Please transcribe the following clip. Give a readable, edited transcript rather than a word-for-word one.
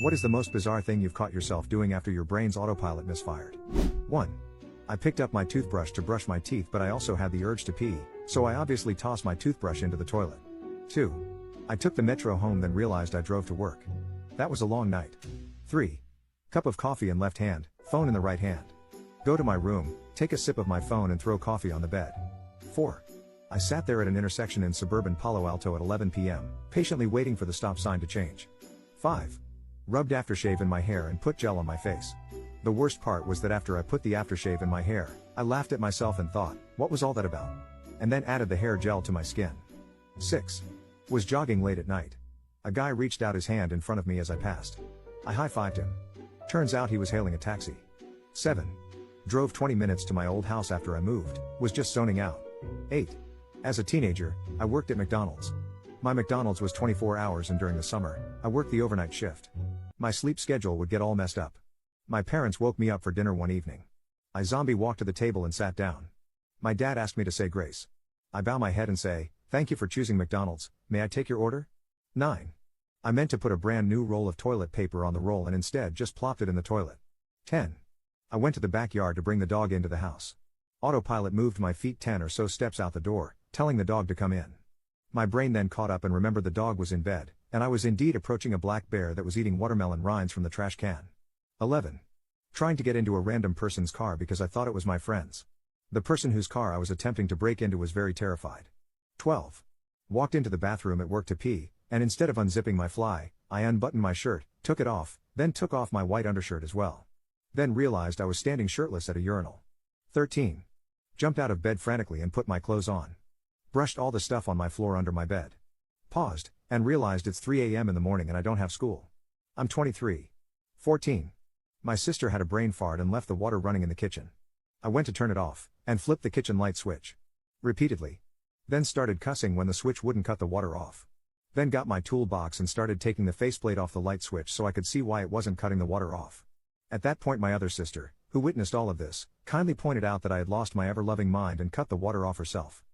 What is the most bizarre thing you've caught yourself doing after your brain's autopilot misfired? 1. I picked up my toothbrush to brush my teeth, but I also had the urge to pee, so I obviously tossed my toothbrush into the toilet. 2. I took the metro home, then realized I drove to work. That was a long night. 3. Cup of coffee in left hand, phone in the right hand. Go to my room, take a sip of my phone and throw coffee on the bed. 4. I sat there at an intersection in suburban Palo Alto at 11 p.m., patiently waiting for the stop sign to change. 5. Rubbed aftershave in my hair and put gel on my face. The worst part was that after I put the aftershave in my hair, I laughed at myself and thought, what was all that about? And then added the hair gel to my skin. 6. Was jogging late at night. A guy reached out his hand in front of me as I passed. I high-fived him. Turns out he was hailing a taxi. 7. Drove 20 minutes to my old house after I moved, was just zoning out. 8. As a teenager, I worked at McDonald's. My McDonald's was 24 hours, and during the summer, I worked the overnight shift. My sleep schedule would get all messed up. My parents woke me up for dinner one evening. I zombie walked to the table and sat down. My dad asked me to say grace. I bow my head and say, "Thank you for choosing McDonald's, may I take your order?" 9. I meant to put a brand new roll of toilet paper on the roll and instead just plopped it in the toilet. 10. I went to the backyard to bring the dog into the house. Autopilot moved my feet 10 or so steps out the door, telling the dog to come in. My brain then caught up and remembered the dog was in bed, and I was indeed approaching a black bear that was eating watermelon rinds from the trash can. 11. Trying to get into a random person's car because I thought it was my friend's. The person whose car I was attempting to break into was very terrified. 12. Walked into the bathroom at work to pee, and instead of unzipping my fly, I unbuttoned my shirt, took it off, then took off my white undershirt as well. Then realized I was standing shirtless at a urinal. 13. Jumped out of bed frantically and put my clothes on. Brushed all the stuff on my floor under my bed. Paused, and realized it's 3 a.m. in the morning and I don't have school. I'm 23. 14. My sister had a brain fart and left the water running in the kitchen. I went to turn it off, and flipped the kitchen light switch. Repeatedly. Then started cussing when the switch wouldn't cut the water off. Then got my toolbox and started taking the faceplate off the light switch so I could see why it wasn't cutting the water off. At that point my other sister, who witnessed all of this, kindly pointed out that I had lost my ever-loving mind and cut the water off herself.